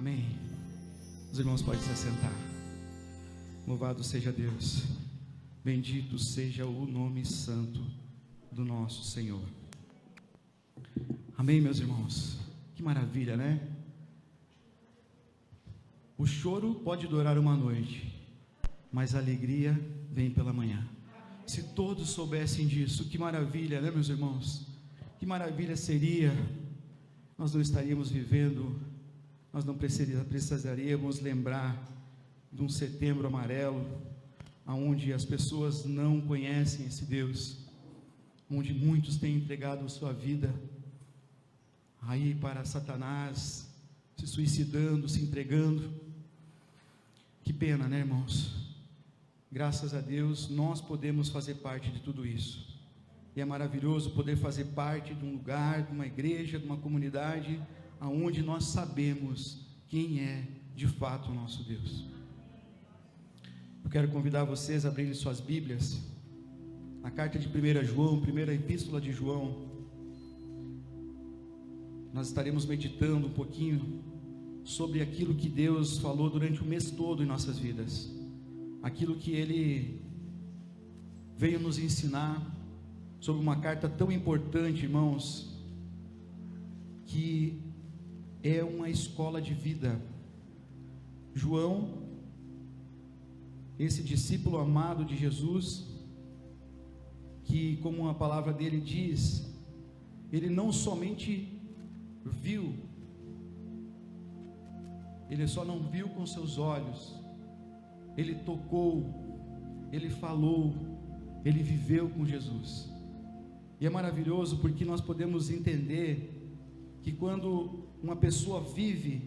Amém. Os irmãos podem se assentar. Louvado seja Deus. Bendito seja o nome santo do nosso Senhor. Amém, meus irmãos. Que maravilha, né? O choro pode durar uma noite, mas a alegria vem pela manhã. Se todos soubessem disso, que maravilha, né, meus irmãos? Que maravilha seria. Nós não estaríamos vivendo, nós não precisaríamos lembrar de um setembro amarelo, onde as pessoas não conhecem esse Deus, onde muitos têm entregado a sua vida aí para Satanás, se suicidando, se entregando. Que pena, né, irmãos? Graças a Deus nós podemos fazer parte de tudo isso, e é maravilhoso poder fazer parte de um lugar, de uma igreja, de uma comunidade, aonde nós sabemos quem é de fato o nosso Deus. Eu quero convidar vocês a abrirem suas Bíblias, na carta de 1 João, primeira epístola de João. Nós estaremos meditando um pouquinho sobre aquilo que Deus falou durante o mês todo em nossas vidas, aquilo que Ele veio nos ensinar, sobre uma carta tão importante, irmãos, que é uma escola de vida. João, esse discípulo amado de Jesus, que, como a palavra dele diz, ele não somente viu, ele só não viu com seus olhos, ele tocou, ele falou, ele viveu com Jesus. E é maravilhoso porque nós podemos entender que quando uma pessoa vive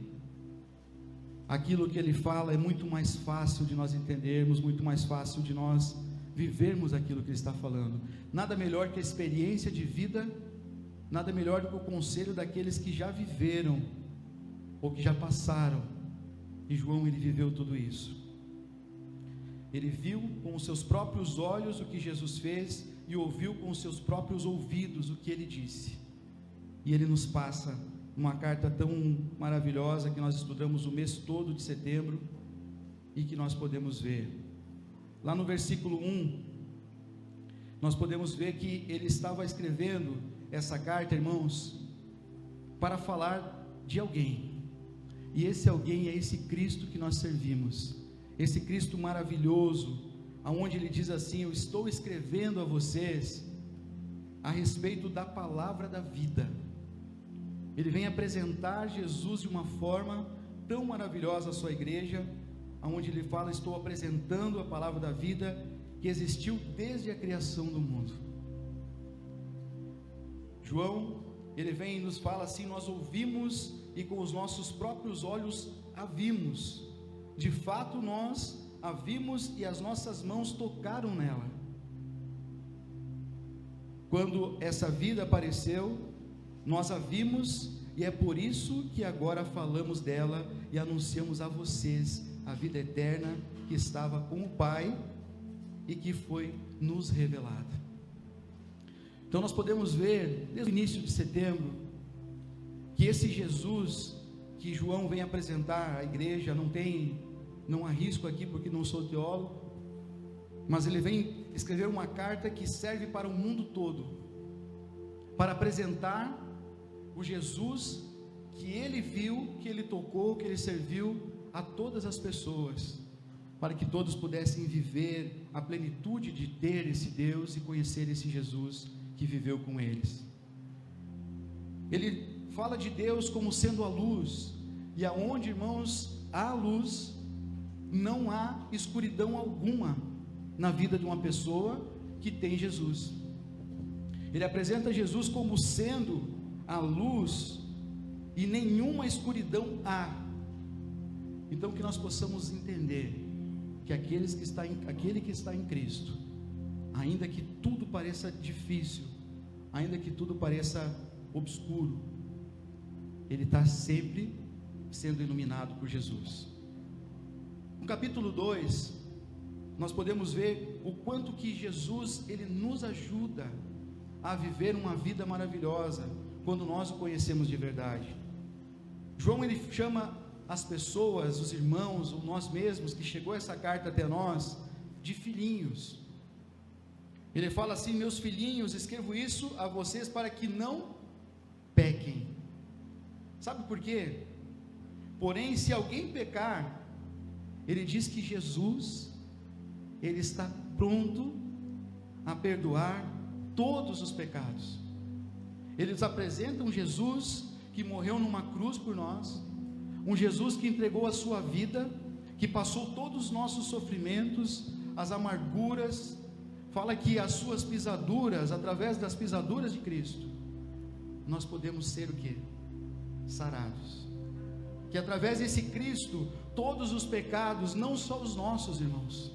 aquilo que ele fala, é muito mais fácil de nós entendermos, muito mais fácil de nós vivermos aquilo que ele está falando. Nada melhor que a experiência de vida, nada melhor do que o conselho daqueles que já viveram, ou que já passaram. E João, ele viveu tudo isso. Ele viu com os seus próprios olhos o que Jesus fez, e ouviu com os seus próprios ouvidos o que ele disse. E ele nos passa uma carta tão maravilhosa que nós estudamos o mês todo de setembro, e que nós podemos ver lá no versículo 1, nós podemos ver que ele estava escrevendo essa carta, irmãos, para falar de alguém, e esse alguém é esse Cristo que nós servimos, esse Cristo maravilhoso, aonde ele diz assim: eu estou escrevendo a vocês a respeito da palavra da vida. Ele vem apresentar Jesus de uma forma tão maravilhosa à sua igreja, aonde ele fala: estou apresentando a palavra da vida que existiu desde a criação do mundo. João, ele vem e nos fala assim: nós ouvimos e com os nossos próprios olhos a vimos, de fato nós a vimos e as nossas mãos tocaram nela. Quando essa vida apareceu, nós a vimos, e é por isso que agora falamos dela e anunciamos a vocês a vida eterna que estava com o Pai e que foi nos revelada. Então nós podemos ver desde o início de setembro que esse Jesus que João vem apresentar à igreja, não arrisco aqui porque não sou teólogo, mas ele vem escrever uma carta que serve para o mundo todo, para apresentar o Jesus que ele viu, que ele tocou, que ele serviu a todas as pessoas, para que todos pudessem viver a plenitude de ter esse Deus e conhecer esse Jesus que viveu com eles. Ele fala de Deus como sendo a luz, e aonde, irmãos, há luz, não há escuridão alguma na vida de uma pessoa que tem Jesus. Ele apresenta Jesus como sendo a luz, e nenhuma escuridão há. Então que nós possamos entender que aquele que está em Cristo, ainda que tudo pareça difícil, ainda que tudo pareça obscuro, ele está sempre sendo iluminado por Jesus. No capítulo 2, nós podemos ver o quanto que Jesus, ele nos ajuda a viver uma vida maravilhosa, quando nós o conhecemos de verdade. João, ele chama as pessoas, os irmãos, ou nós mesmos, que chegou essa carta até nós, de filhinhos. Ele fala assim: meus filhinhos, escrevo isso a vocês para que não pequem. Sabe por quê? Porém, se alguém pecar, ele diz que Jesus, ele está pronto a perdoar todos os pecados. Eles apresentam Jesus que morreu numa cruz por nós, um Jesus que entregou a sua vida, que passou todos os nossos sofrimentos, as amarguras. Fala que as suas pisaduras, através das pisaduras de Cristo, nós podemos ser o quê? Sarados. Que através desse Cristo, todos os pecados, não só os nossos, irmãos,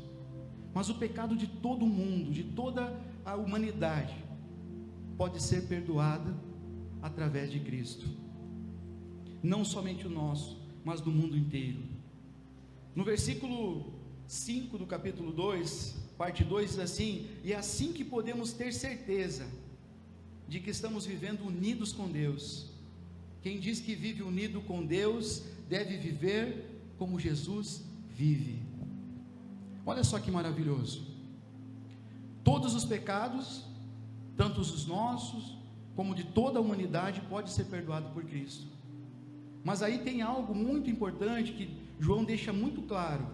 mas o pecado de todo o mundo, de toda a humanidade, pode ser perdoada através de Cristo. Não somente o nosso, mas do mundo inteiro. No versículo 5 do capítulo 2, parte 2, diz assim: e é assim que podemos ter certeza de que estamos vivendo unidos com Deus. Quem diz que vive unido com Deus, deve viver como Jesus vive. Olha só que maravilhoso. Todos os pecados, tanto os nossos, como de toda a humanidade, pode ser perdoado por Cristo. Mas aí tem algo muito importante que João deixa muito claro,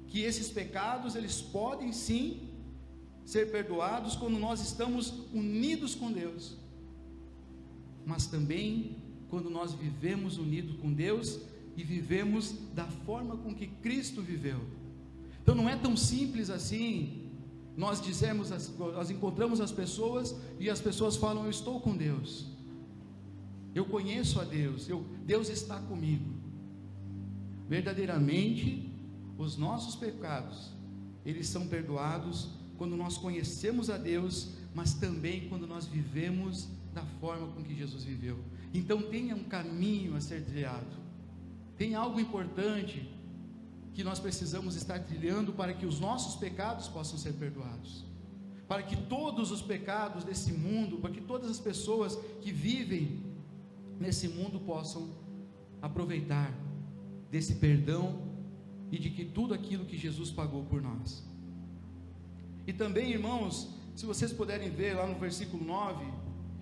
que esses pecados, eles podem sim ser perdoados quando nós estamos unidos com Deus, mas também quando nós vivemos unidos com Deus e vivemos da forma com que Cristo viveu. Então não é tão simples assim. Nós encontramos as pessoas e as pessoas falam: eu estou com Deus, eu conheço a Deus, Deus está comigo. Verdadeiramente, os nossos pecados, eles são perdoados quando nós conhecemos a Deus, mas também quando nós vivemos da forma com que Jesus viveu. Então tem um caminho a ser trilhado, tem algo importante que nós precisamos estar trilhando para que os nossos pecados possam ser perdoados, para que todos os pecados desse mundo, para que todas as pessoas que vivem nesse mundo possam aproveitar desse perdão e de que tudo aquilo que Jesus pagou por nós. E também, irmãos, se vocês puderem ver lá no versículo 9,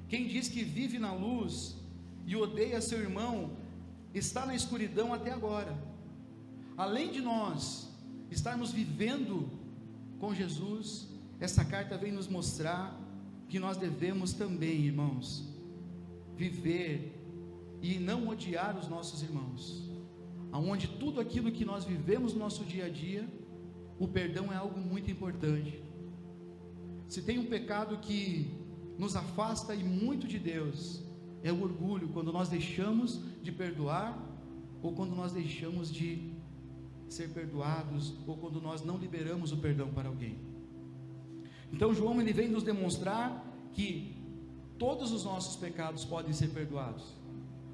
quem diz que vive na luz e odeia seu irmão, está na escuridão até agora. Além de nós estarmos vivendo com Jesus, essa carta vem nos mostrar que nós devemos também, irmãos, viver e não odiar os nossos irmãos, aonde tudo aquilo que nós vivemos no nosso dia a dia, o perdão é algo muito importante. Se tem um pecado que nos afasta e muito de Deus, é o orgulho, quando nós deixamos de perdoar, ou quando nós deixamos de ser perdoados, ou quando nós não liberamos o perdão para alguém. Então João, ele vem nos demonstrar que todos os nossos pecados podem ser perdoados.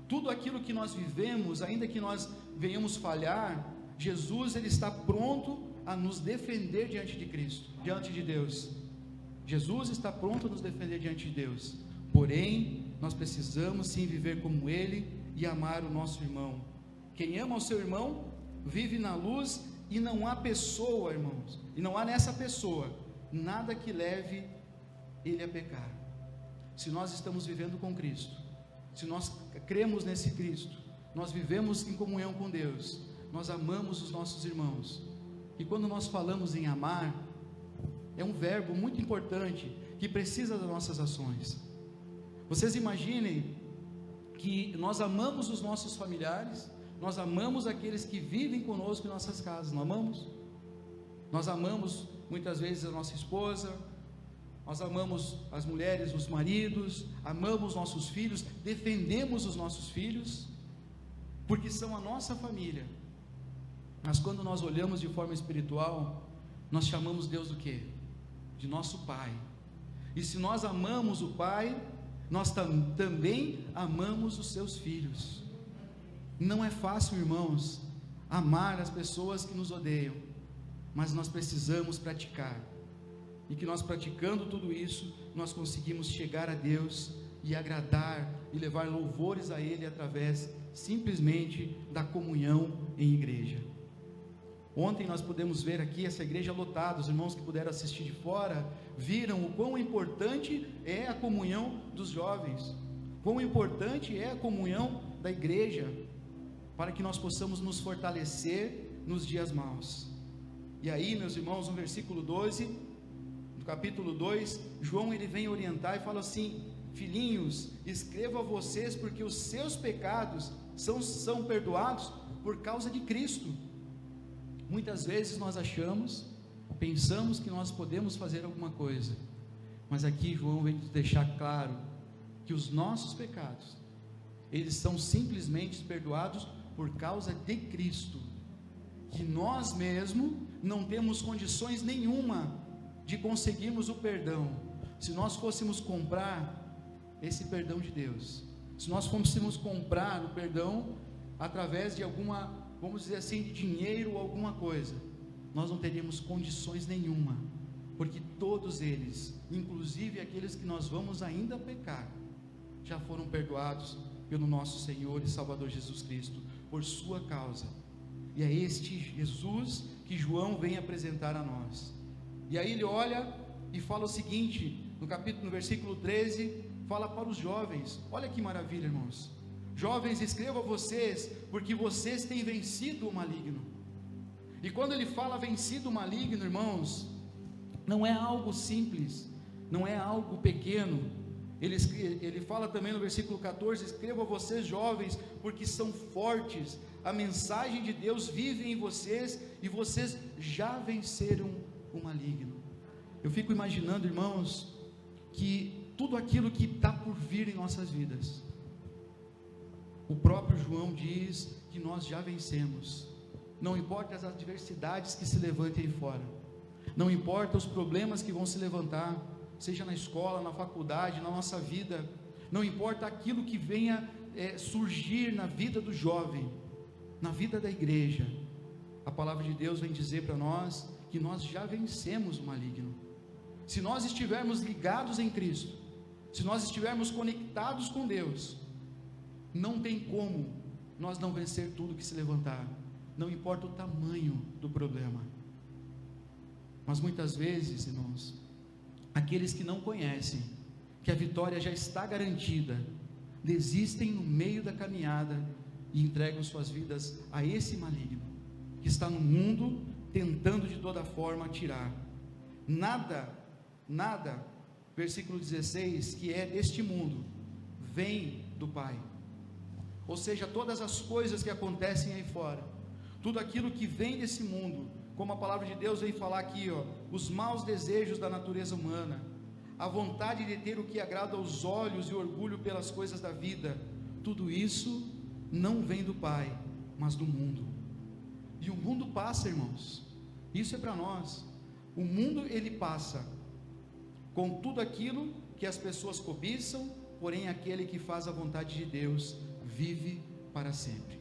Tudo aquilo que nós vivemos, ainda que nós venhamos falhar, Jesus, ele está pronto a nos defender diante de Cristo, diante de Deus. Jesus está pronto a nos defender diante de Deus. Porém, nós precisamos sim viver como Ele e amar o nosso irmão. Quem ama o seu irmão vive na luz, e não há pessoa, irmãos, e não há nessa pessoa nada que leve ele a pecar. Se nós estamos vivendo com Cristo, se nós cremos nesse Cristo, nós vivemos em comunhão com Deus, nós amamos os nossos irmãos. E quando nós falamos em amar, é um verbo muito importante que precisa das nossas ações. Vocês imaginem que nós amamos os nossos familiares, nós amamos aqueles que vivem conosco em nossas casas, não amamos? Nós amamos muitas vezes a nossa esposa, nós amamos as mulheres, os maridos, amamos nossos filhos, defendemos os nossos filhos, porque são a nossa família. Mas quando nós olhamos de forma espiritual, nós chamamos Deus do quê? De nosso Pai. E se nós amamos o Pai, nós também amamos os seus filhos. Não é fácil, irmãos, amar as pessoas que nos odeiam, mas nós precisamos praticar, e que nós praticando tudo isso, nós conseguimos chegar a Deus e agradar e levar louvores a Ele através simplesmente da comunhão em igreja. Ontem nós pudemos ver aqui essa igreja lotada. Os irmãos que puderam assistir de fora viram o quão importante é a comunhão dos jovens, quão importante é a comunhão da igreja, para que nós possamos nos fortalecer nos dias maus. E aí, meus irmãos, no versículo 12, no capítulo 2, João ele vem orientar e fala assim: filhinhos, escrevo a vocês porque os seus pecados são perdoados por causa de Cristo. Muitas vezes nós pensamos que nós podemos fazer alguma coisa, mas aqui João vem deixar claro que os nossos pecados, eles são simplesmente perdoados por causa de Cristo, que nós mesmos não temos condições nenhuma de conseguirmos o perdão. Se nós fôssemos comprar esse perdão de Deus, se nós fôssemos comprar o perdão através de alguma, vamos dizer assim, de dinheiro ou alguma coisa, nós não teríamos condições nenhuma, porque todos eles, inclusive aqueles que nós vamos ainda pecar, já foram perdoados pelo nosso Senhor e Salvador Jesus Cristo, por sua causa. E é este Jesus que João vem apresentar a nós. E aí ele olha e fala o seguinte, no versículo 13, fala para os jovens. Olha que maravilha, irmãos. Jovens, escrevo a vocês, porque vocês têm vencido o maligno. E quando ele fala vencido o maligno, irmãos, não é algo simples, não é algo pequeno. Ele fala também no versículo 14: escrevo a vocês, jovens, porque são fortes, a mensagem de Deus vive em vocês, e vocês já venceram o maligno. Eu fico imaginando, irmãos, que tudo aquilo que está por vir em nossas vidas, o próprio João diz que nós já vencemos. Não importa as adversidades que se levantem aí fora, não importa os problemas que vão se levantar, seja na escola, na faculdade, na nossa vida, não importa aquilo que venha surgir na vida do jovem, na vida da igreja, a palavra de Deus vem dizer para nós que nós já vencemos o maligno. Se nós estivermos ligados em Cristo, se nós estivermos conectados com Deus, não tem como nós não vencer tudo que se levantar, não importa o tamanho do problema. Mas muitas vezes, irmãos, aqueles que não conhecem que a vitória já está garantida, desistem no meio da caminhada e entregam suas vidas a esse maligno que está no mundo tentando de toda forma tirar. Nada, versículo 16, que é deste mundo, vem do Pai. Ou seja, todas as coisas que acontecem aí fora, tudo aquilo que vem desse mundo, como a palavra de Deus vem falar aqui, os maus desejos da natureza humana, a vontade de ter o que agrada aos olhos e o orgulho pelas coisas da vida, tudo isso não vem do Pai, mas do mundo. E o mundo passa, irmãos, isso é para nós. O mundo ele passa com tudo aquilo que as pessoas cobiçam, porém aquele que faz a vontade de Deus vive para sempre.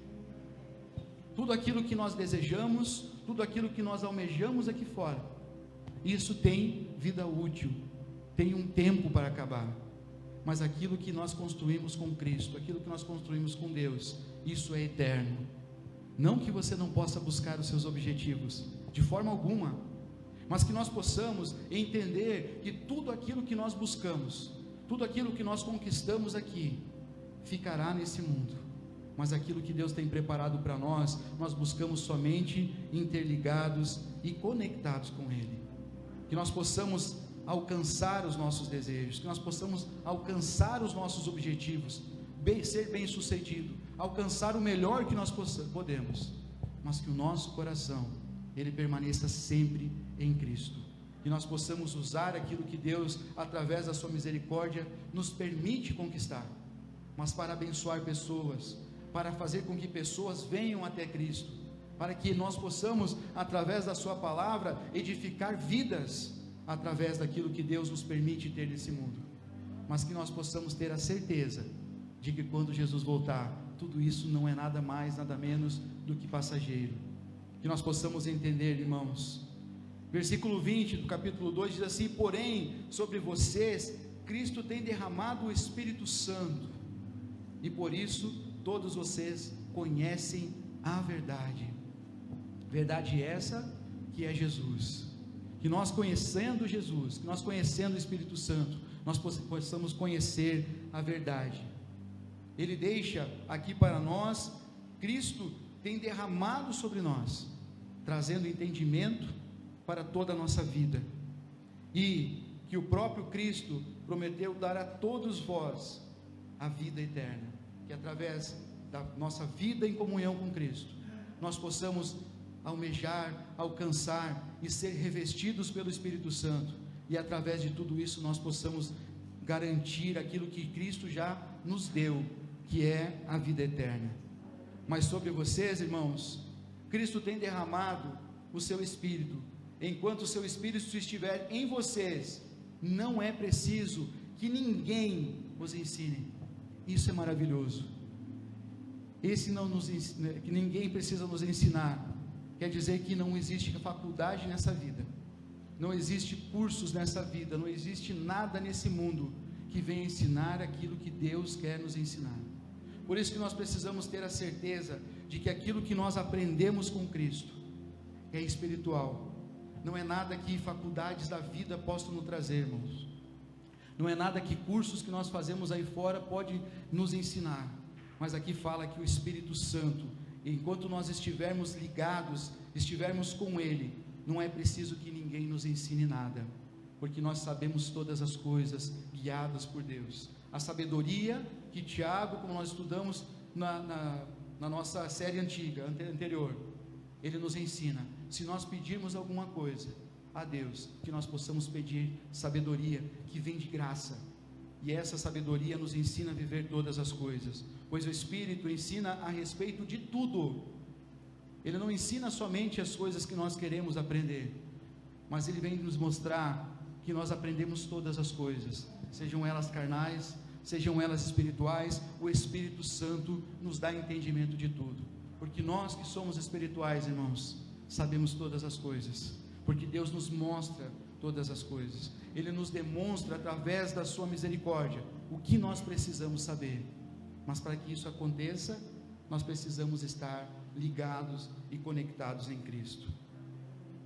Tudo aquilo que nós desejamos, tudo aquilo que nós almejamos aqui fora, isso tem vida útil, tem um tempo para acabar. Mas aquilo que nós construímos com Cristo, aquilo que nós construímos com Deus, isso é eterno. Não que você não possa buscar os seus objetivos, de forma alguma, mas que nós possamos entender que tudo aquilo que nós buscamos, tudo aquilo que nós conquistamos aqui, ficará nesse mundo, mas aquilo que Deus tem preparado para nós, nós buscamos somente interligados e conectados com Ele, que nós possamos alcançar os nossos desejos, que nós possamos alcançar os nossos objetivos, ser bem sucedido, alcançar o melhor que nós podemos, mas que o nosso coração, ele permaneça sempre em Cristo, que nós possamos usar aquilo que Deus, através da sua misericórdia, nos permite conquistar, mas para abençoar pessoas, para fazer com que pessoas venham até Cristo, para que nós possamos, através da sua palavra, edificar vidas, através daquilo que Deus nos permite ter nesse mundo, mas que nós possamos ter a certeza de que quando Jesus voltar, tudo isso não é nada mais, nada menos do que passageiro, que nós possamos entender, irmãos. Versículo 20 do capítulo 2 diz assim: porém, sobre vocês, Cristo tem derramado o Espírito Santo, e por isso todos vocês conhecem a verdade. Verdade essa que é Jesus. Que nós conhecendo Jesus, que nós conhecendo o Espírito Santo, nós possamos conhecer a verdade. Ele deixa aqui para nós, Cristo tem derramado sobre nós, trazendo entendimento para toda a nossa vida, e que o próprio Cristo prometeu dar a todos vós a vida eterna, que através da nossa vida em comunhão com Cristo, nós possamos almejar, alcançar e ser revestidos pelo Espírito Santo, e através de tudo isso nós possamos garantir aquilo que Cristo já nos deu, que é a vida eterna. Mas sobre vocês, irmãos, Cristo tem derramado o seu Espírito. Enquanto o seu Espírito estiver em vocês, não é preciso que ninguém os ensine. Isso é maravilhoso. Que ninguém precisa nos ensinar, quer dizer que não existe faculdade nessa vida, não existe cursos nessa vida, não existe nada nesse mundo que venha ensinar aquilo que Deus quer nos ensinar. Por isso que nós precisamos ter a certeza de que aquilo que nós aprendemos com Cristo é espiritual. Não é nada que faculdades da vida possam nos trazer, irmãos. Não é nada que cursos que nós fazemos aí fora pode nos ensinar. Mas aqui fala que o Espírito Santo, enquanto nós estivermos ligados, estivermos com Ele, não é preciso que ninguém nos ensine nada, porque nós sabemos todas as coisas, guiadas por Deus. A sabedoria que Tiago, como nós estudamos na nossa série anterior, ele nos ensina, se nós pedirmos alguma coisa a Deus, que nós possamos pedir sabedoria, que vem de graça, e essa sabedoria nos ensina a viver todas as coisas, pois o Espírito ensina a respeito de tudo. Ele não ensina somente as coisas que nós queremos aprender, mas ele vem nos mostrar que nós aprendemos todas as coisas, sejam elas carnais, sejam elas espirituais. O Espírito Santo nos dá entendimento de tudo, porque nós que somos espirituais, irmãos, sabemos todas as coisas, porque Deus nos mostra todas as coisas, Ele nos demonstra através da sua misericórdia o que nós precisamos saber, mas para que isso aconteça, nós precisamos estar ligados e conectados em Cristo.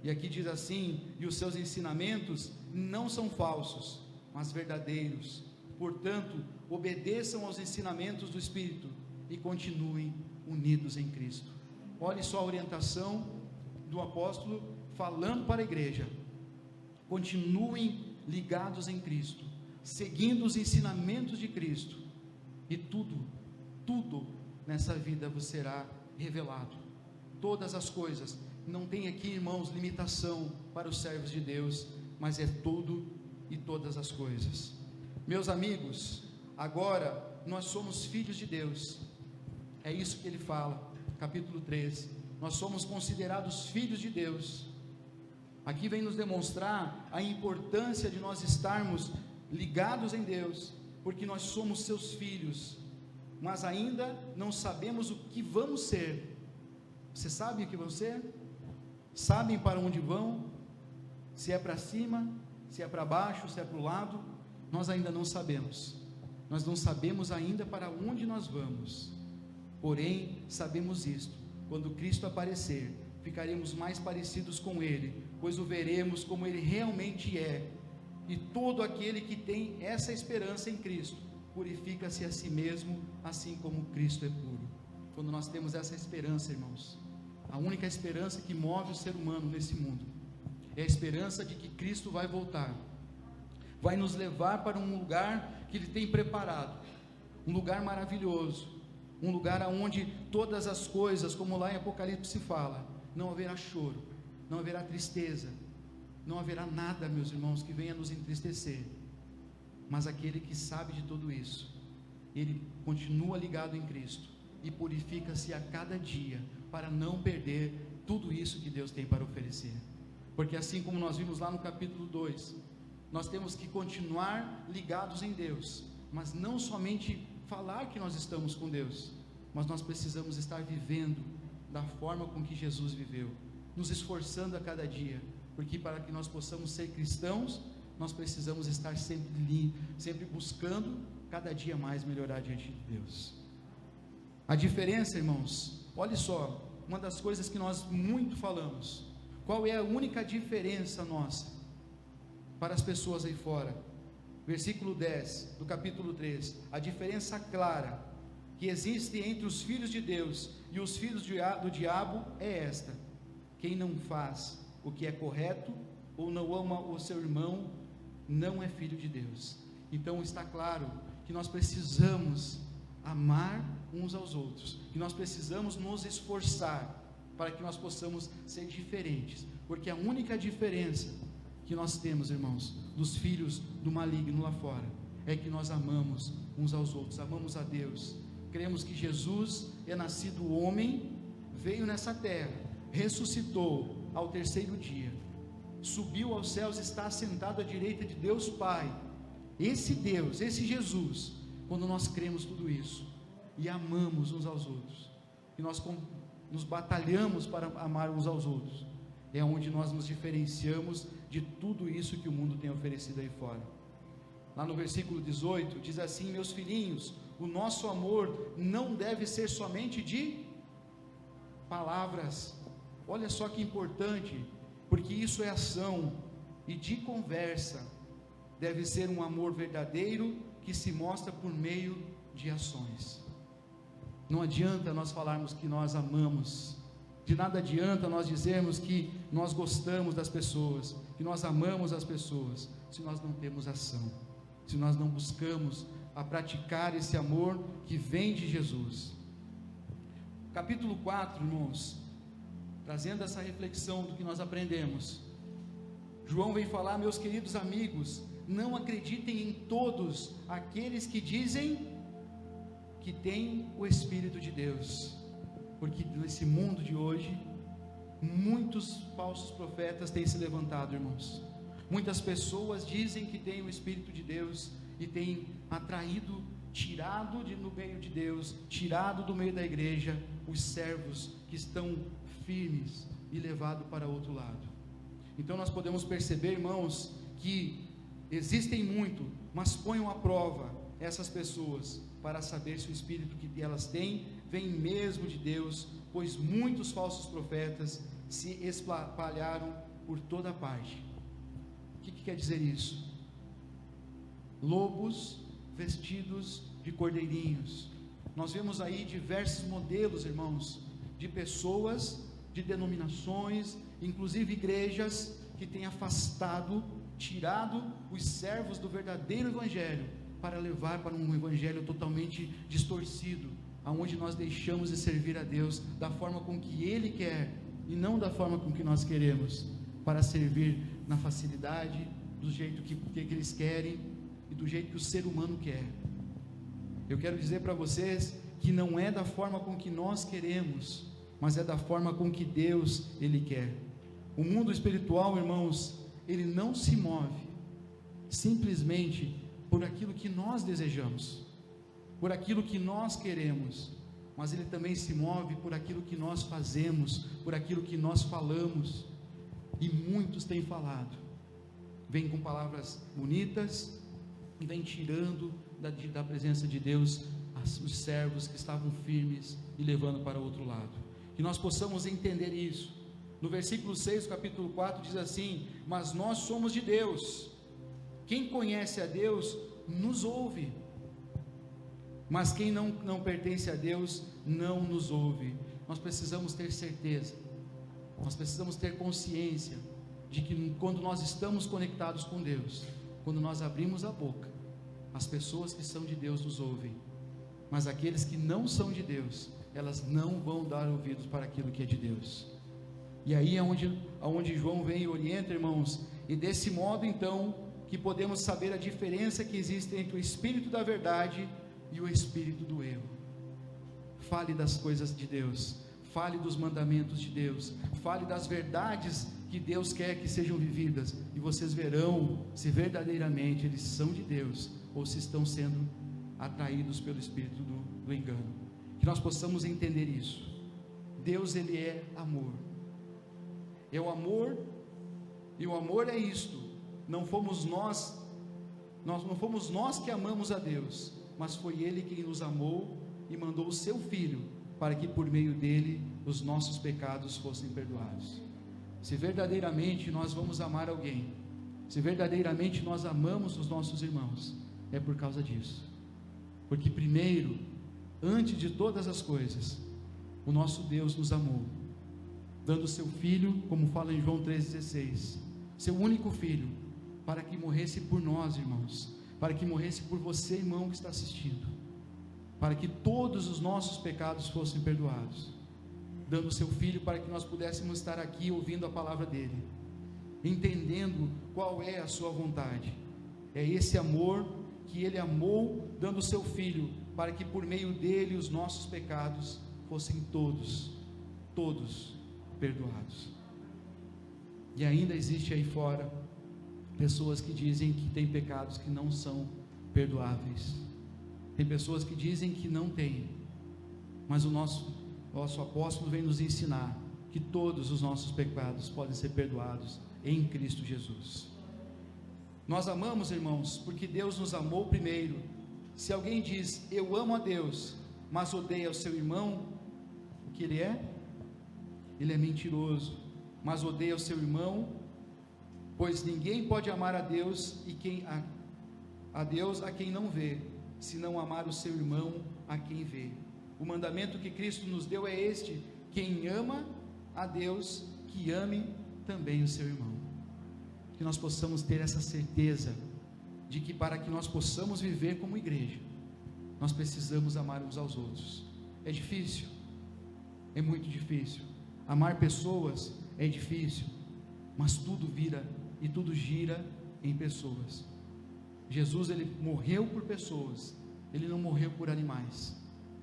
E aqui diz assim: e os seus ensinamentos não são falsos, mas verdadeiros. Portanto, obedeçam aos ensinamentos do Espírito e continuem unidos em Cristo. Olhe só a orientação do apóstolo falando para a igreja: continuem ligados em Cristo, seguindo os ensinamentos de Cristo, e tudo nessa vida vos será revelado. Todas as coisas. Não tem aqui, irmãos, limitação para os servos de Deus, mas é tudo e todas as coisas. Meus amigos, agora nós somos filhos de Deus, é isso que ele fala, capítulo 13, nós somos considerados filhos de Deus. Aqui vem nos demonstrar a importância de nós estarmos ligados em Deus, porque nós somos seus filhos, mas ainda não sabemos o que vamos ser. Você sabe o que vão ser? Sabem para onde vão? Se é para cima, se é para baixo, se é para o lado? Nós ainda não sabemos. Nós não sabemos ainda para onde nós vamos. Porém, sabemos isto: quando Cristo aparecer, ficaremos mais parecidos com Ele, pois o veremos como Ele realmente é. E todo aquele que tem essa esperança em Cristo purifica-se a si mesmo, assim como Cristo é puro. Quando nós temos essa esperança, irmãos, a única esperança que move o ser humano nesse mundo é a esperança de que Cristo vai voltar, vai nos levar para um lugar que Ele tem preparado, um lugar maravilhoso, um lugar onde todas as coisas, como lá em Apocalipse fala, não haverá choro, não haverá tristeza, não haverá nada, meus irmãos, que venha nos entristecer. Mas aquele que sabe de tudo isso, ele continua ligado em Cristo e purifica-se a cada dia, para não perder tudo isso que Deus tem para oferecer. Porque assim como nós vimos lá no capítulo 2, nós temos que continuar ligados em Deus, mas não somente falar que nós estamos com Deus, mas nós precisamos estar vivendo da forma com que Jesus viveu, nos esforçando a cada dia, porque para que nós possamos ser cristãos, nós precisamos estar sempre buscando cada dia mais melhorar diante de Deus. A diferença, irmãos, olha só, uma das coisas que nós muito falamos, qual é a única diferença nossa para as pessoas aí fora? Versículo 10 do capítulo 3, a diferença clara que existe entre os filhos de Deus e os filhos do diabo é esta: quem não faz o que é correto ou não ama o seu irmão não é filho de Deus. Então está claro que nós precisamos amar uns aos outros, que nós precisamos nos esforçar para que nós possamos ser diferentes, porque a única diferença que nós temos, irmãos, dos filhos do maligno lá fora, é que nós amamos uns aos outros, amamos a Deus, cremos que Jesus é nascido homem, veio nessa terra, ressuscitou ao terceiro dia, subiu aos céus, está assentado à direita de Deus Pai. Esse Deus, esse Jesus, quando nós cremos tudo isso e amamos uns aos outros, e nós nos batalhamos para amar uns aos outros, é onde nós nos diferenciamos de tudo isso que o mundo tem oferecido aí fora. Lá no versículo 18 diz assim: meus filhinhos, o nosso amor não deve ser somente de palavras. Olha só que importante, porque isso é ação, e de conversa. Deve ser um amor verdadeiro que se mostra por meio de ações. Não adianta nós falarmos que nós amamos, de nada adianta nós dizermos que nós gostamos das pessoas, que nós amamos as pessoas, se nós não temos ação, se nós não buscamos a praticar esse amor que vem de Jesus. Capítulo 4, irmãos, trazendo essa reflexão do que nós aprendemos, João vem falar: meus queridos amigos, não acreditem em todos aqueles que dizem que têm o Espírito de Deus, porque nesse mundo de hoje, muitos falsos profetas têm se levantado, irmãos. Muitas pessoas dizem que têm o Espírito de Deus e têm atraído, tirado no meio de Deus, tirado do meio da igreja, os servos que estão firmes e levado para outro lado. Então nós podemos perceber, irmãos, que existem muito, mas ponham à prova essas pessoas para saber se o Espírito que elas têm vem mesmo de Deus, pois muitos falsos profetas se espalharam por toda parte. O que quer dizer isso? Lobos vestidos de cordeirinhos. Nós vemos aí diversos modelos, irmãos, de pessoas, de denominações, inclusive igrejas que têm afastado, tirado os servos do verdadeiro evangelho para levar para um evangelho totalmente distorcido, aonde nós deixamos de servir a Deus da forma com que Ele quer e não da forma com que nós queremos, para servir na facilidade, do jeito que eles querem e do jeito que o ser humano quer. Eu quero dizer para vocês que não é da forma com que nós queremos, mas é da forma com que Deus Ele quer. O mundo espiritual, irmãos, ele não se move simplesmente por aquilo que nós desejamos, por aquilo que nós queremos, mas ele também se move por aquilo que nós fazemos, por aquilo que nós falamos. E muitos têm falado, vêm com palavras bonitas e vêm tirando da presença de Deus os servos que estavam firmes e levando para outro lado. Que nós possamos entender isso. No versículo 6 do capítulo 4 diz assim: mas nós somos de Deus, quem conhece a Deus nos ouve, mas quem não pertence a Deus não nos ouve. Nós precisamos ter certeza, nós precisamos ter consciência de que quando nós estamos conectados com Deus, quando nós abrimos a boca, as pessoas que são de Deus nos ouvem, mas aqueles que não são de Deus, elas não vão dar ouvidos para aquilo que é de Deus. E aí é onde João vem e orienta, irmãos, e desse modo então que podemos saber a diferença que existe entre o espírito da verdade e o espírito do erro. Fale das coisas de Deus, fale dos mandamentos de Deus, fale das verdades que Deus quer que sejam vividas, e vocês verão se verdadeiramente eles são de Deus, ou se estão sendo atraídos pelo espírito do engano. Que nós possamos entender isso. Deus, Ele é amor, é o amor, e o amor é isto. Não fomos nós que amamos a Deus, mas foi Ele quem nos amou e mandou o seu Filho, para que por meio dele os nossos pecados fossem perdoados. Se verdadeiramente nós vamos amar alguém, se verdadeiramente nós amamos os nossos irmãos, é por causa disso. Porque primeiro, antes de todas as coisas, o nosso Deus nos amou, dando o seu Filho, como fala em João 3,16, seu único Filho, para que morresse por nós, irmãos, para que morresse por você, irmão, que está assistindo, para que todos os nossos pecados fossem perdoados, dando o seu Filho para que nós pudéssemos estar aqui ouvindo a palavra dele, entendendo qual é a sua vontade. É esse amor que ele amou, dando o seu Filho, para que por meio dele os nossos pecados fossem todos perdoados. E ainda existe aí fora pessoas que dizem que tem pecados que não são perdoáveis. Tem pessoas que dizem que não tem, mas o nosso apóstolo vem nos ensinar que todos os nossos pecados podem ser perdoados em Cristo Jesus. Nós amamos, irmãos, porque Deus nos amou primeiro. Se alguém diz, eu amo a Deus, mas odeia o seu irmão, o que ele é? Ele é mentiroso, mas odeia o seu irmão, pois ninguém pode amar a Deus a Deus a quem não vê, se não amar o seu irmão a quem vê. O mandamento que Cristo nos deu é este: quem ama a Deus, que ame também o seu irmão. Que nós possamos ter essa certeza de que para que nós possamos viver como igreja, nós precisamos amar uns aos outros. É difícil, é muito difícil. Amar pessoas é difícil, mas tudo vira e tudo gira em pessoas. Jesus, ele morreu por pessoas, ele não morreu por animais.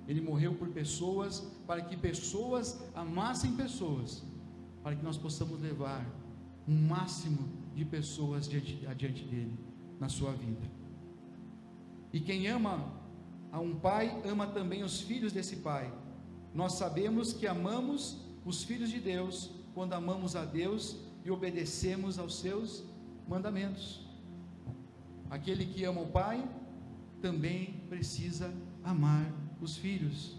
Ele morreu por pessoas, para que pessoas amassem pessoas, para que nós possamos levar um máximo de pessoas adiante dele, na sua vida. E quem ama a um pai, ama também os filhos desse pai. Nós sabemos que amamos os filhos de Deus, quando amamos a Deus e obedecemos aos seus mandamentos. Aquele que ama o pai, também precisa amar os filhos.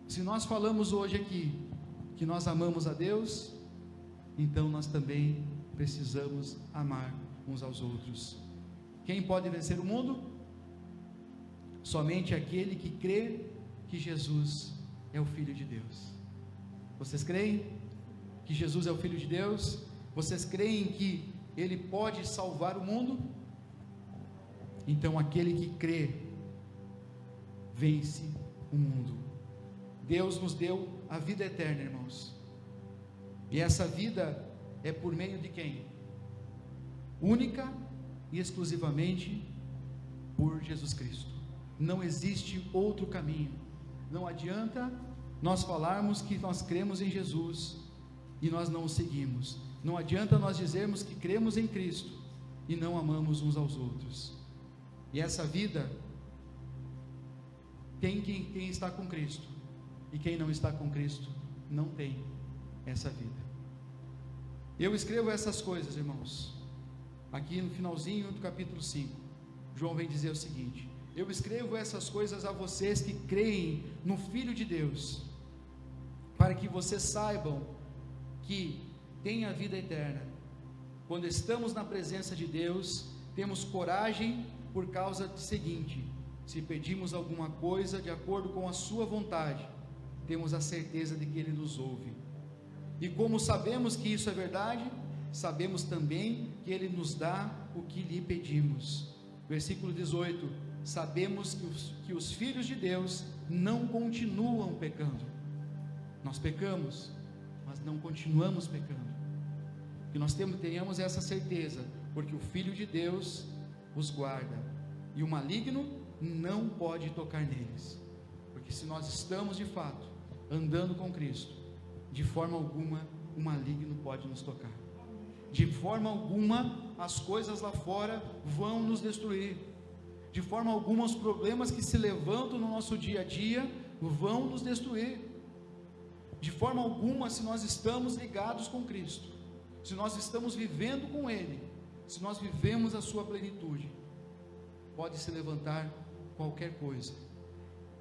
Se nós falamos hoje aqui que nós amamos a Deus, então nós também precisamos amar uns aos outros. Quem pode vencer o mundo? Somente aquele que crê que Jesus é o Filho de Deus. Vocês creem que Jesus é o Filho de Deus? Vocês creem que Ele pode salvar o mundo? Então aquele que crê vence o mundo. Deus nos deu a vida eterna, irmãos, e essa vida é por meio de quem? Única e exclusivamente por Jesus Cristo. Não existe outro caminho. Não adianta nós falarmos que nós cremos em Jesus e nós não o seguimos. Não adianta nós dizermos que cremos em Cristo e não amamos uns aos outros. E essa vida tem quem está com Cristo, e quem não está com Cristo não tem essa vida. Eu escrevo essas coisas, irmãos, aqui no finalzinho do capítulo 5, João vem dizer o seguinte: eu escrevo essas coisas a vocês que creem no Filho de Deus, para que vocês saibam que têm a vida eterna. Quando estamos na presença de Deus, temos coragem por causa do seguinte: se pedimos alguma coisa de acordo com a sua vontade, temos a certeza de que Ele nos ouve. E como sabemos que isso é verdade, sabemos também que Ele nos dá o que lhe pedimos. Versículo 18: sabemos que os filhos de Deus não continuam pecando. Nós pecamos, mas não continuamos pecando. Que nós tenhamos essa certeza, porque o Filho de Deus os guarda, e o maligno não pode tocar neles. Porque se nós estamos de fato andando com Cristo, de forma alguma o maligno pode nos tocar. De forma alguma as coisas lá fora vão nos destruir. De forma alguma os problemas que se levantam no nosso dia a dia vão nos destruir. De forma alguma, se nós estamos ligados com Cristo, se nós estamos vivendo com Ele, se nós vivemos a sua plenitude, pode se levantar qualquer coisa,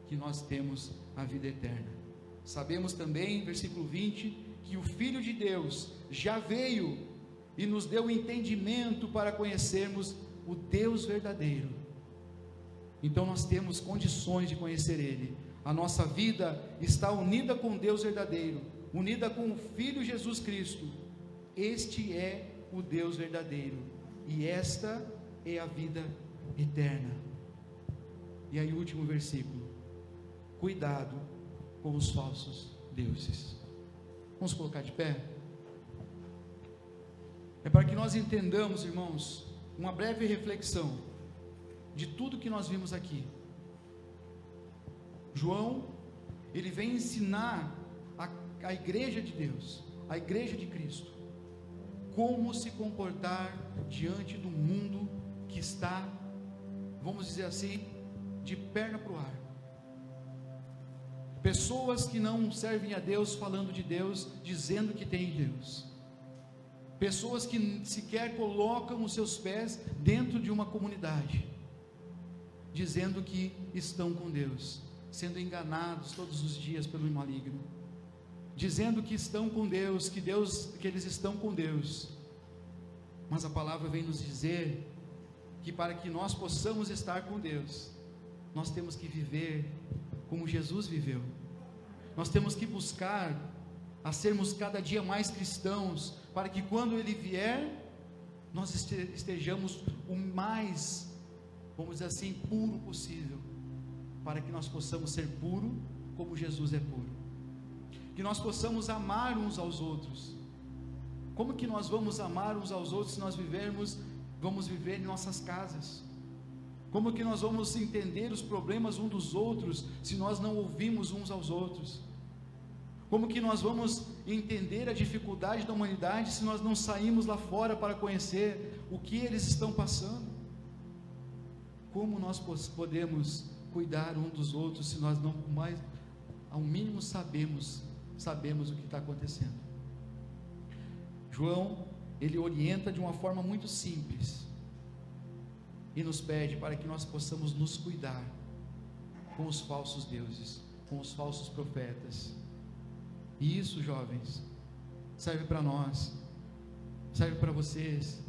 que nós temos a vida eterna. Sabemos também, versículo 20, que o Filho de Deus já veio e nos deu entendimento para conhecermos o Deus verdadeiro. Então nós temos condições de conhecer Ele. A nossa vida está unida com Deus verdadeiro, unida com o Filho Jesus Cristo. Este é o Deus verdadeiro, e esta é a vida eterna. E aí o último versículo: cuidado com os falsos deuses. Vamos colocar de pé? É para que nós entendamos, irmãos, uma breve reflexão de tudo que nós vimos aqui. João, ele vem ensinar a igreja de Deus, a igreja de Cristo, como se comportar diante do mundo que está, vamos dizer assim, de perna para o ar. Pessoas que não servem a Deus falando de Deus, dizendo que tem Deus. Pessoas que sequer colocam os seus pés dentro de uma comunidade, dizendo que estão com Deus, sendo enganados todos os dias pelo maligno, dizendo que estão com Deus, que eles estão com Deus. Mas a palavra vem nos dizer que para que nós possamos estar com Deus, nós temos que viver como Jesus viveu. Nós temos que buscar a sermos cada dia mais cristãos, para que quando Ele vier, nós estejamos o mais, vamos dizer assim, puro possível, para que nós possamos ser puro como Jesus é puro, que nós possamos amar uns aos outros. Como que nós vamos amar uns aos outros se nós vamos viver em nossas casas? Como que nós vamos entender os problemas uns dos outros se nós não ouvimos uns aos outros? Como que nós vamos entender a dificuldade da humanidade se nós não saímos lá fora para conhecer o que eles estão passando? Como nós podemos cuidar um dos outros se nós não mais, ao mínimo, sabemos o que está acontecendo? João, ele orienta de uma forma muito simples e nos pede para que nós possamos nos cuidar com os falsos deuses, com os falsos profetas. E isso, jovens, serve para nós, serve para vocês,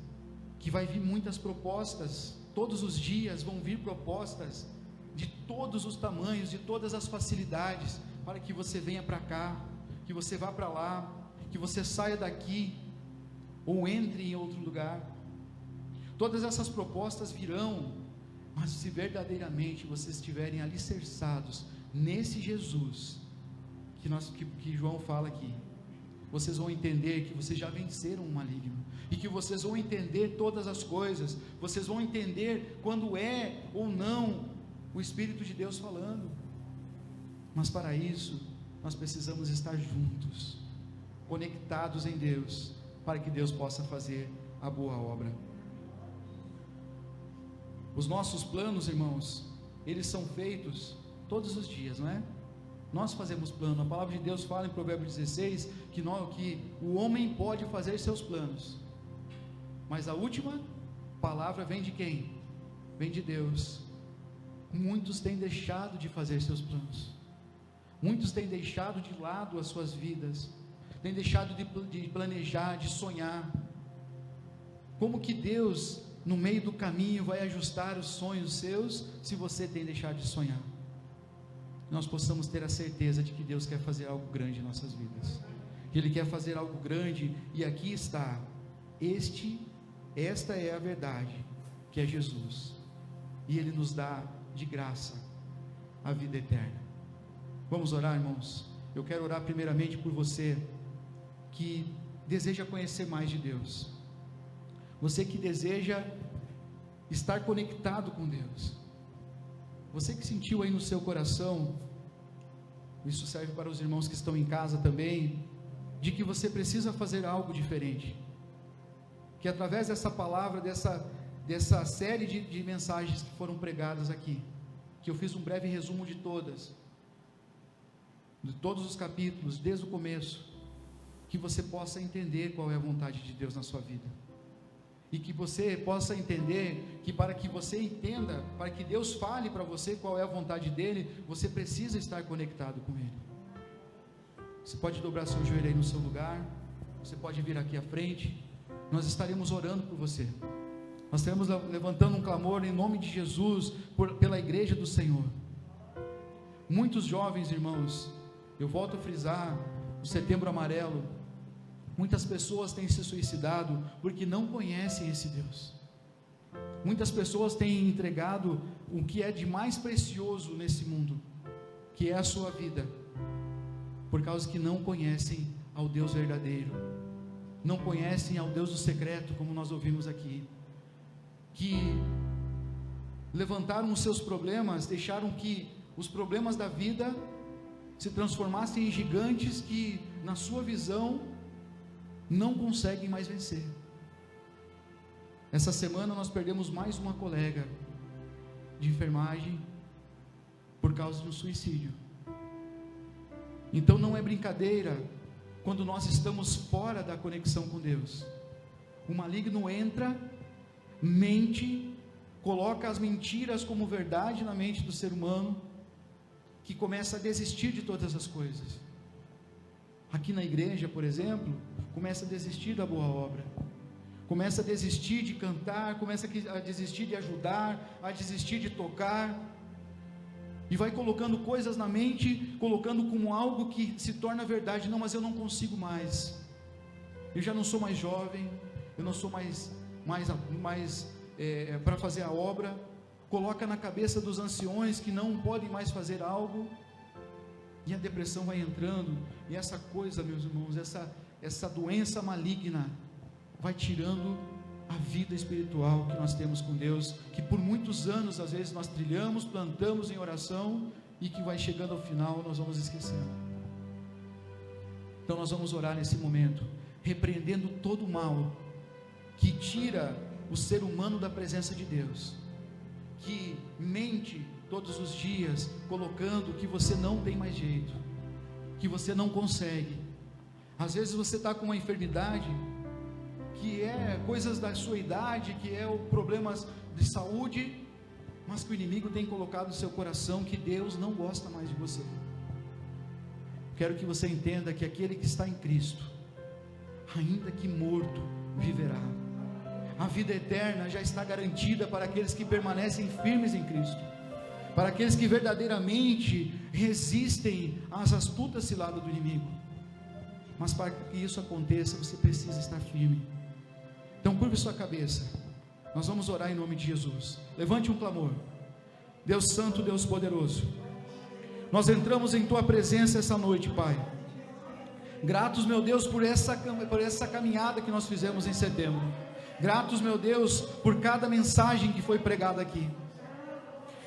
que vai vir muitas propostas, todos os dias vão vir propostas de todos os tamanhos, de todas as facilidades, para que você venha para cá, que você vá para lá, que você saia daqui, ou entre em outro lugar. Todas essas propostas virão, mas se verdadeiramente vocês estiverem alicerçados nesse Jesus que João fala aqui, vocês vão entender que vocês já venceram o maligno, e que vocês vão entender todas as coisas, vocês vão entender quando é ou não o Espírito de Deus falando. Mas para isso nós precisamos estar juntos, conectados em Deus, para que Deus possa fazer a boa obra. Os nossos planos, irmãos, eles são feitos todos os dias, não é? Nós fazemos plano. A palavra de Deus fala em Provérbios 16 que o homem pode fazer seus planos, mas a última palavra vem de quem? Vem de Deus. Muitos têm deixado de fazer seus planos, muitos têm deixado de lado as suas vidas, têm deixado de planejar, de sonhar. Como que Deus, no meio do caminho, vai ajustar os sonhos seus, se você tem deixado de sonhar? Nós possamos ter a certeza de que Deus quer fazer algo grande em nossas vidas, que Ele quer fazer algo grande, e aqui está, esta é a verdade, que é Jesus, e Ele nos dá de graça a vida eterna. Vamos orar, irmãos? Eu quero orar primeiramente por você que deseja conhecer mais de Deus, você que deseja estar conectado com Deus, você que sentiu aí no seu coração, isso serve para os irmãos que estão em casa também, de que você precisa fazer algo diferente, que através dessa palavra, dessa série de mensagens que foram pregadas aqui, que eu fiz um breve resumo de todos os capítulos, desde o começo, que você possa entender qual é a vontade de Deus na sua vida, e que você possa entender que para que você entenda, para que Deus fale para você qual é a vontade dEle, você precisa estar conectado com Ele. Você pode dobrar seu joelho aí no seu lugar, você pode vir aqui à frente, nós estaremos orando por você, nós estaremos levantando um clamor em nome de Jesus, pela igreja do Senhor. Muitos jovens, irmãos, eu volto a frisar, o Setembro Amarelo, muitas pessoas têm se suicidado porque não conhecem esse Deus. Muitas pessoas têm entregado o que é de mais precioso nesse mundo, que é a sua vida, por causa que não conhecem ao Deus verdadeiro, não conhecem ao Deus do secreto, como nós ouvimos aqui, que levantaram os seus problemas, deixaram que os problemas da vida se transformassem em gigantes que, na sua visão, não conseguem mais vencer. Essa semana nós perdemos mais uma colega de enfermagem por causa de um suicídio. Então não é brincadeira quando nós estamos fora da conexão com Deus. O maligno entra, mente, coloca as mentiras como verdade na mente do ser humano, que começa a desistir de todas as coisas. Aqui na igreja, por exemplo, começa a desistir da boa obra, começa a desistir de cantar, começa a desistir de ajudar, a desistir de tocar, e vai colocando coisas na mente, colocando como algo que se torna verdade. Não, mas eu não consigo mais, eu já não sou mais jovem, eu não sou mais para fazer a obra. Coloca na cabeça dos anciões que não podem mais fazer algo, e a depressão vai entrando, e essa coisa, meus irmãos, essa doença maligna vai tirando a vida espiritual que nós temos com Deus, que por muitos anos às vezes nós trilhamos, plantamos em oração, e que vai chegando ao final nós vamos esquecendo. Então nós vamos orar nesse momento, repreendendo todo o mal que tira o ser humano da presença de Deus, que mente todos os dias, colocando que você não tem mais jeito, que você não consegue. Às vezes você está com uma enfermidade, que é coisas da sua idade, que é problemas de saúde, mas que o inimigo tem colocado no seu coração que Deus não gosta mais de você. Quero que você entenda que aquele que está em Cristo, ainda que morto, viverá. A vida eterna já está garantida para aqueles que permanecem firmes em Cristo, para aqueles que verdadeiramente resistem às astutas ciladas do inimigo. Mas para que isso aconteça, você precisa estar firme. Então curve sua cabeça, nós vamos orar em nome de Jesus. Levante um clamor. Deus santo, Deus poderoso, nós entramos em tua presença essa noite, Pai, gratos, meu Deus, por essa caminhada que nós fizemos em setembro. Gratos, meu Deus, por cada mensagem que foi pregada aqui.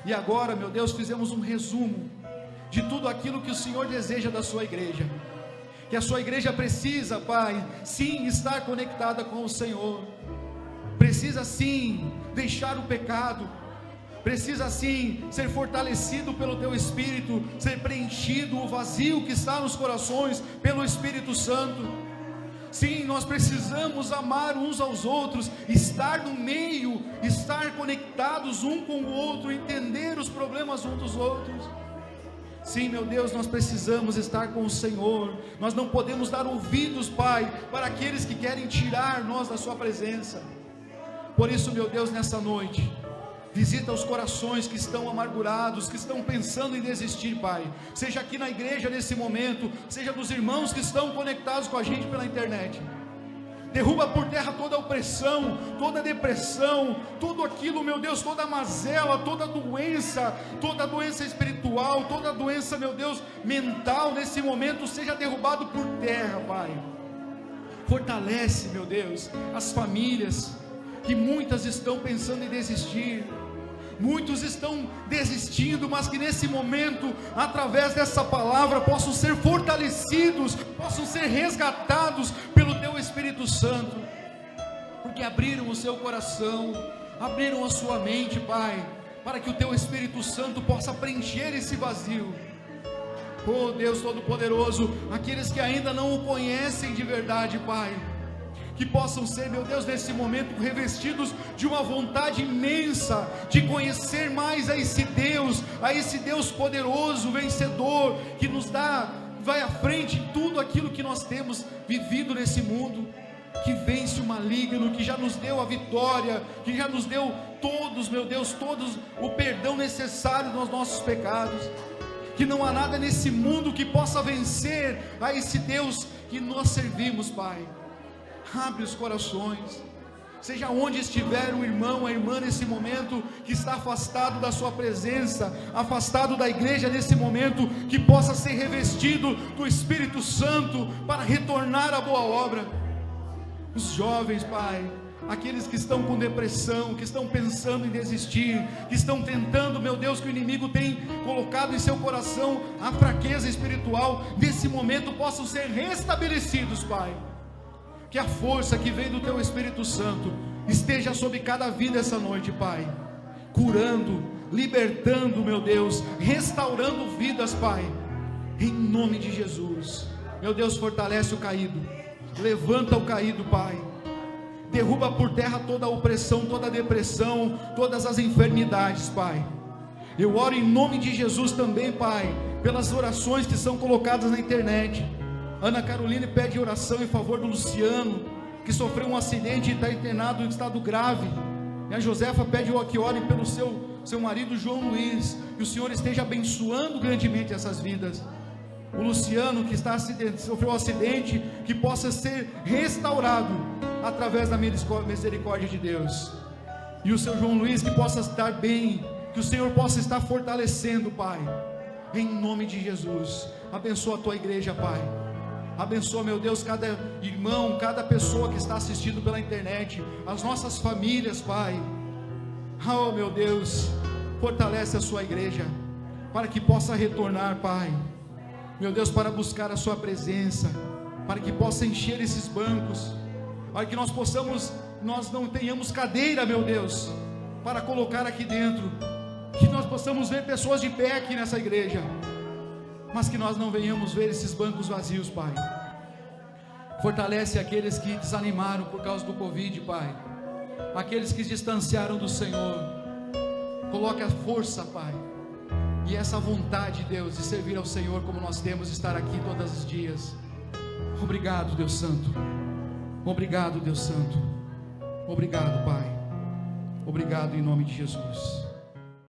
E agora, meu Deus, fizemos um resumo de tudo aquilo que o Senhor deseja da sua igreja. Que a sua igreja precisa, Pai, sim, estar conectada com o Senhor. Precisa sim deixar o pecado. Precisa sim ser fortalecido pelo teu Espírito, ser preenchido o vazio que está nos corações pelo Espírito Santo. Sim, nós precisamos amar uns aos outros, estar no meio, estar conectados um com o outro, entender os problemas uns dos outros. Sim, meu Deus, nós precisamos estar com o Senhor. Nós não podemos dar ouvidos, Pai, para aqueles que querem tirar nós da sua presença. Por isso, meu Deus, nessa noite, visita os corações que estão amargurados, que estão pensando em desistir, Pai. Seja aqui na igreja nesse momento, seja dos irmãos que estão conectados com a gente pela internet. Derruba por terra toda a opressão, toda a depressão, tudo aquilo, meu Deus, toda a mazela, toda a doença espiritual, toda a doença, meu Deus, mental, nesse momento, seja derrubado por terra, Pai. Fortalece, meu Deus, as famílias, que muitas estão pensando em desistir, muitos estão desistindo, mas que nesse momento, através dessa palavra, possam ser fortalecidos, possam ser resgatados pelo teu Espírito Santo, porque abriram o seu coração, abriram a sua mente, Pai, para que o teu Espírito Santo possa preencher esse vazio. Oh Deus Todo-Poderoso, aqueles que ainda não o conhecem de verdade, Pai, que possam ser, meu Deus, nesse momento revestidos de uma vontade imensa de conhecer mais a esse Deus poderoso, vencedor, que nos dá, vai à frente em tudo aquilo que nós temos vivido nesse mundo, que vence o maligno, que já nos deu a vitória, que já nos deu todos, meu Deus, todos o perdão necessário dos nossos pecados, que não há nada nesse mundo que possa vencer a esse Deus que nós servimos, Pai. Abre os corações, seja onde estiver o irmão, a irmã nesse momento, que está afastado da sua presença, afastado da igreja nesse momento, que possa ser revestido do Espírito Santo, para retornar à boa obra. Os jovens, Pai, aqueles que estão com depressão, que estão pensando em desistir, que estão tentando, meu Deus, que o inimigo tem colocado em seu coração a fraqueza espiritual, nesse momento possam ser restabelecidos, Pai. Que a força que vem do Teu Espírito Santo esteja sobre cada vida essa noite, Pai, curando, libertando, meu Deus, restaurando vidas, Pai, em nome de Jesus. Meu Deus, fortalece o caído, levanta o caído, Pai, derruba por terra toda a opressão, toda a depressão, todas as enfermidades, Pai. Eu oro em nome de Jesus também, Pai, pelas orações que são colocadas na internet. Ana Caroline pede oração em favor do Luciano, que sofreu um acidente e está internado em estado grave. E a Josefa pede que ore pelo seu marido João Luiz, que o Senhor esteja abençoando grandemente essas vidas. O Luciano, que sofreu um acidente, que possa ser restaurado através da misericórdia de Deus. E o seu João Luiz, que possa estar bem, que o Senhor possa estar fortalecendo, Pai, em nome de Jesus. Abençoa a Tua igreja, Pai. Abençoa, meu Deus, cada irmão, cada pessoa que está assistindo pela internet, as nossas famílias, Pai. Oh, meu Deus, fortalece a Sua igreja, para que possa retornar, Pai, meu Deus, para buscar a Sua presença, para que possa encher esses bancos, para que nós não tenhamos cadeira, meu Deus, para colocar aqui dentro, que nós possamos ver pessoas de pé aqui nessa igreja, mas que nós não venhamos ver esses bancos vazios, Pai. Fortalece aqueles que desanimaram por causa do Covid, Pai, aqueles que se distanciaram do Senhor. Coloque a força, Pai, e essa vontade, Deus, de servir ao Senhor como nós temos, estar aqui todos os dias. Obrigado, Deus Santo. Obrigado, Deus Santo. Obrigado, Pai. Obrigado em nome de Jesus.